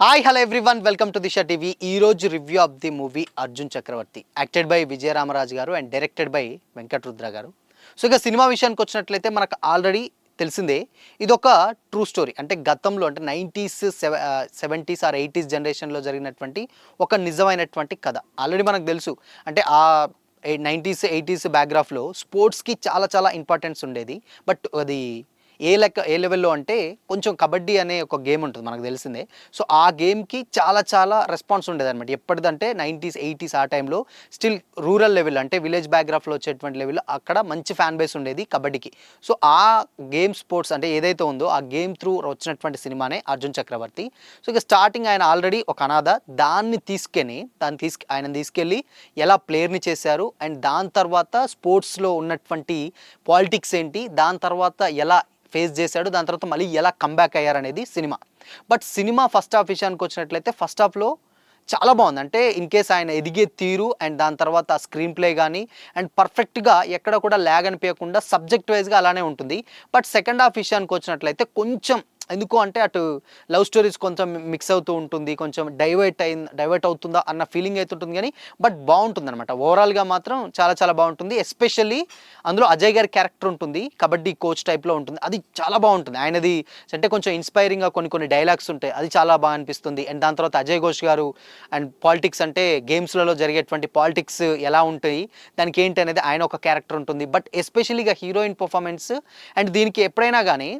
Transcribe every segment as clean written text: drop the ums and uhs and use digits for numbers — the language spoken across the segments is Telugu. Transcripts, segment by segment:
Hi hello everyone welcome to Disha TV. ఈ రోజు review of the movie Arjun Chakravarthy, acted by Vijayaramaraju garu and directed by వెంకటరుద్ర గారు. సో ఇక సినిమా విషయానికి వచ్చినట్లయితే మనకు ఆల్రెడీ తెలిసిందే, ఇదొక ట్రూ స్టోరీ. అంటే గతంలో అంటే 90s 70s ఆర్ 80s జనరేషన్లో జరిగినటువంటి ఒక నిజమైనటువంటి కథ. ఆల్రెడీ మనకు తెలుసు, అంటే ఆ 90s 80s బ్యాక్గ్రాఫ్లో స్పోర్ట్స్కి చాలా చాలా ఇంపార్టెన్స్ ఉండేది. బట్ అది ఏ లెవెల్‌లో అంటే కొంచెం కబడ్డీ అనే ఒక గేమ్ ఉంటుంది మనకు తెలిసిందే. సో, ఆ గేమ్‌కి చాలా చాలా రెస్పాన్స్ ఉండేదనమాట. ఎప్పటిదంటే 90s, 80s ఆ టైంలో స్టిల్ రూరల్ లెవెల్ అంటే విలేజ్ బ్యాక్‌గ్రాఫ్‌లో వచ్చేటువంటి లెవెల్‌లో అక్కడ మంచి ఫ్యాన్ బేస్ ఉండేది కబడ్డీకి. సో, ఆ గేమ్ స్పోర్ట్స్ అంటే ఏదైతే ఉందో ఆ గేమ్ త్రూ వచ్చినటువంటి సినిమానే 'అర్జున్ చక్రవర్తి'. సో, ఇక స్టార్టింగ్ ఆయన ఆల్రెడీ ఒక అనాథ. ఆయనని తీసుకెళ్ళి ఎలా ప్లేయర్‌ని చేశారు అండ్ దాని తర్వాత స్పోర్ట్స్‌లో ఉన్నటువంటి పాలిటిక్స్ ఏంటి, దాని తర్వాత ఎలా ఫేస్ చేశాడు, దాని తర్వాత మళ్ళీ ఎలా కంబ్యాక్ అయ్యారనేది cinema. But cinema first half విషయానికి వచ్చినట్లయితే ఫస్ట్ హాఫ్లో చాలా బాగుంది. అంటే ఇన్ కేస్ ఆయన ఎదిగే తీరు అండ్ దాని తర్వాత స్క్రీన్ ప్లే కానీ అండ్ పర్ఫెక్ట్గా ఎక్కడ కూడా ల్యాగ్ అనిపించకుండా సబ్జెక్ట్ వైజ్గా అలానే ఉంటుంది. బట్ సెకండ్ హాఫ్ విషయానికి వచ్చినట్లయితే కొంచెం ఎందుకు అంటే అటు లవ్ స్టోరీస్ కొంచెం మిక్స్ అవుతూ ఉంటుంది, కొంచెం డైవర్ట్ అవుతుందా అన్న ఫీలింగ్ అయితే ఉంటుంది. కానీ బట్ బాగుంటుంది అనమాట. ఓవరాల్గా మాత్రం చాలా చాలా బాగుంటుంది. ఎస్పెషల్లీ అందులో అజయ్ గారి క్యారెక్టర్ ఉంటుంది, కబడ్డీ కోచ్ టైప్లో ఉంటుంది. అది చాలా బాగుంటుంది. ఆయనది అంటే కొంచెం ఇన్స్పైరింగ్గా కొన్ని కొన్ని డైలాగ్స్ ఉంటాయి, అది చాలా బాగా అనిపిస్తుంది. అండ్ దాని తర్వాత అజయ్ ఘోష్ గారు అండ్ పాలిటిక్స్ అంటే గేమ్స్లలో జరిగేటువంటి పాలిటిక్స్ ఎలా ఉంటాయి, దానికి ఏంటి అనేది ఆయన ఒక క్యారెక్టర్ ఉంటుంది. బట్ ఎస్పెషలీగా హీరోయిన్ పర్ఫార్మెన్స్ అండ్ దీనికి ఎప్పుడైనా కానీ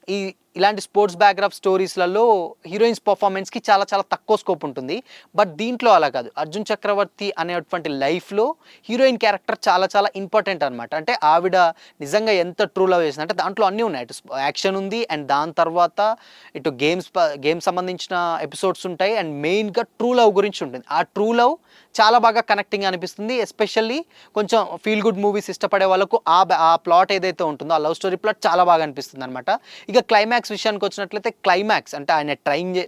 ఈ ఇలాంటి స్పోర్ట్స్ బ్యాక్గ్రాఫ్ స్టోరీస్లలో హీరోయిన్స్ పర్ఫార్మెన్స్కి చాలా చాలా తక్కువ స్కోప్ ఉంటుంది. బట్ దీంట్లో అలా కాదు. అర్జున్ చక్రవర్తి అనేటువంటి లైఫ్లో హీరోయిన్ క్యారెక్టర్ చాలా చాలా ఇంపార్టెంట్ అనమాట. అంటే ఆవిడ నిజంగా ఎంత ట్రూ లవ్ చేసింది అంటే దాంట్లో అన్నీ ఉన్నాయి. ఇటు యాక్షన్ ఉంది అండ్ దాని తర్వాత ఇటు గేమ్ సంబంధించిన ఎపిసోడ్స్ ఉంటాయి అండ్ మెయిన్గా ట్రూ లవ్ గురించి ఉంటుంది. ఆ ట్రూ లవ్ చాలా బాగా కనెక్టింగ్ అనిపిస్తుంది. ఎస్పెషల్లీ కొంచెం ఫీల్ గుడ్ మూవీస్ ఇష్టపడే వాళ్ళకు ఆ ప్లాట్ ఏదైతే ఉంటుందో ఆ లవ్ స్టోరీ ప్లాట్ చాలా బాగా అనిపిస్తుంది అనమాట. ఇక క్లైమాక్స్ విషయానికి వచ్చినట్లయితే క్లైమాక్స్ అంటే ఆయన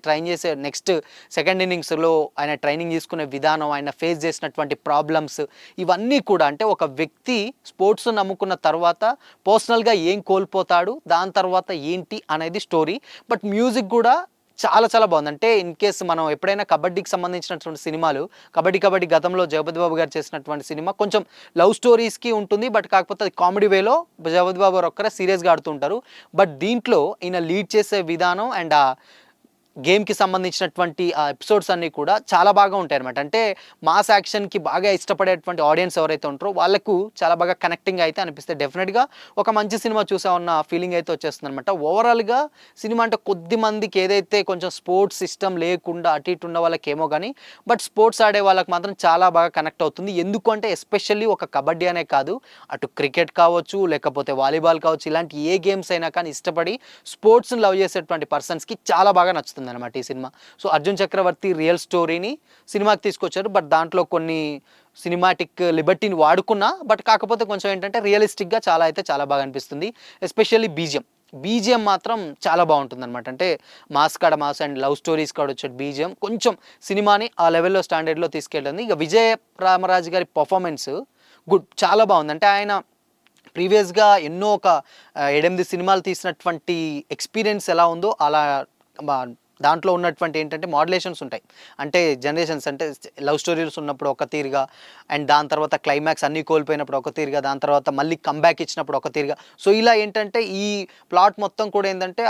ట్రైన్ చేసే నెక్స్ట్ సెకండ్ ఇన్నింగ్స్లో ఆయన ట్రైనింగ్ తీసుకునే విధానం, ఆయన ఫేస్ చేసినటువంటి ప్రాబ్లమ్స్, ఇవన్నీ కూడా అంటే ఒక వ్యక్తి స్పోర్ట్స్ నమ్ముకున్న తర్వాత పర్సనల్గా ఏం కోల్పోతాడు, దాని తర్వాత ఏంటి అనేది స్టోరీ. బట్ మ్యూజిక్ కూడా చాలా చాలా బాగుంది. అంటే ఇన్ కేస్ మనం ఎప్పుడైనా కబడ్డీకి సంబంధించినటువంటి సినిమాలు, కబడ్డీ గతంలో జగపతి బాబు గారు చేసినటువంటి సినిమా కొంచెం లవ్ స్టోరీస్కి ఉంటుంది. బట్ కాకపోతే అది కామెడీ వేలో జగపతి బాబు గారు ఒక్కరే సీరియస్గా ఆడుతుంటారు. బట్ దీంట్లో ఈయన లీడ్ చేసే విధానం అండ్ గేమ్‌కి సంబంధించినటువంటి ఆ ఎపిసోడ్స్ అన్నీ కూడా చాలా బాగా ఉంటాయన్నమాట. అంటే మాస్ యాక్షన్‌కి బాగా ఇష్టపడేటువంటి ఆడియన్స్ ఎవరైతే ఉంటారో వాళ్ళకు చాలా బాగా కనెక్టింగ్ అయితే అనిపిస్తాయి. డెఫినెట్‌గా ఒక మంచి సినిమా చూసామన్న ఫీలింగ్ అయితే వచ్చేస్తుందన్నమాట. ఓవరాల్‌గా సినిమా అంటే కొద్ది మందికి ఏదైతే కొంచెం స్పోర్ట్స్ ఇష్టం లేకుండా అటు ఇటు ఉన్న వాళ్ళకేమో కానీ, బట్ స్పోర్ట్స్ ఆడే వాళ్ళకి మాత్రం చాలా బాగా కనెక్ట్ అవుతుంది. ఎందుకు అంటే ఎస్పెషల్లీ ఒక కబడ్డీ అనే కాదు, అటు క్రికెట్ కావచ్చు, లేకపోతే వాలీబాల్ కావచ్చు, ఇలాంటి ఏ గేమ్స్ అయినా కానీ ఇష్టపడి స్పోర్ట్స్‌ని లవ్ చేసేటువంటి పర్సన్స్‌కి చాలా బాగా నచ్చుతుంది అనమాట ఈ సినిమా. సో 'అర్జున్ చక్రవర్తి' రియల్ స్టోరీని సినిమాకి తీసుకొచ్చారు. బట్ దాంట్లో కొన్ని సినిమాటిక్ లిబర్టీని వాడుకున్నా, బట్ కాకపోతే కొంచెం ఏంటంటే రియలిస్టిక్‌గా చాలా అయితే చాలా బాగా అనిపిస్తుంది. ఎస్పెషల్లీ బీజిఎం మాత్రం చాలా బాగుంటుందన్నమాట. అంటే మాస్ అండ్ లవ్ స్టోరీస్ కాడ వచ్చే బీజిఎం కొంచెం సినిమాని ఆ లెవెల్‌లో స్టాండర్డ్‌లో తీసుకెళ్ళింది. ఇక విజయ రామరాజు గారి పర్ఫార్మెన్స్ చాలా బాగుంది. అంటే ఆయన ప్రీవియస్‌గా ఎన్నో ఒక 8 సినిమాలు తీసినటువంటి ఎక్స్‌పీరియన్స్ ఎలా ఉందో అలా బా దాంట్లో ఉన్నటువంటి ఏంటంటే మోడ్యులేషన్స్ ఉంటాయి. అంటే జనరేషన్స్ అంటే లవ్ స్టోరీస్ ఉన్నప్పుడు ఒక తీరుగా అండ్ దాని తర్వాత క్లైమాక్స్ అన్నీ కోల్పోయినప్పుడు ఒక తీరుగా, దాని తర్వాత మళ్ళీ కమ్‌బ్యాక్ ఇచ్చినప్పుడు ఒక తీరుగా. సో ఇలా ఏంటంటే ఈ ప్లాట్ మొత్తం కూడా ఏందంటే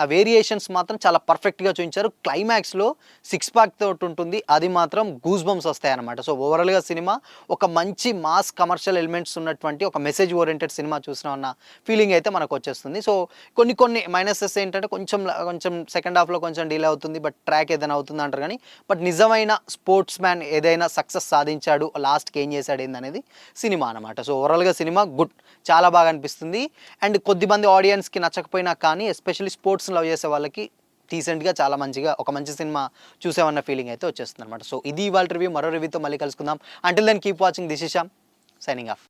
ఆ వేరియేషన్స్ మాత్రం చాలా పర్ఫెక్ట్‌గా చూయించారు. క్లైమాక్స్‌లో సిక్స్ ప్యాక్ తోటి ఉంటుంది. అది మాత్రం గూస్ బంప్స్ వస్తాయన్నమాట. సో ఓవరాల్‌గా సినిమా ఒక మంచి మాస్ కమర్షియల్ ఎలిమెంట్స్ ఉన్నటువంటి ఒక మెసేజ్ ఓరియెంటెడ్ సినిమా చూసినామన్న ఫీలింగ్ అయితే మనకు వచ్చేస్తుంది. సో కొన్ని మైనసెస్ ఏంటంటే కొంచెం సెకండ్ హాఫ్‌లో కొంచెం డిలే అవుతుంది. బట్ ట్రాక్ ఏదైనా అవుతుంది అంటారు కానీ, బట్ నిజమైన స్పోర్ట్స్ మ్యాన్ ఏదైనా సక్సెస్ సాధించాడు, లాస్ట్‌కి ఏం చేశాడు ఏందనేది సినిమా అనమాట. సో ఓవరాల్‌గా సినిమా గుడ్, చాలా బాగా అనిపిస్తుంది. అండ్ కొద్దిమంది ఆడియన్స్‌కి నచ్చకపోయినా కానీ ఎస్పెషల్లీ స్పోర్ట్స్‌ని లవ్ చేసే వాళ్ళకి డీసెంట్‌గా చాలా మంచిగా ఒక మంచి సినిమా చూసామన్న ఫీలింగ్ అయితే వచ్చేస్తుందన్నమాట. సో ఇది ఇవాల్టి రివ్యూ. మరో రివ్యూతో మళ్ళీ కలుసుకుందాం. Until then keep watching. This is Shyam signing of.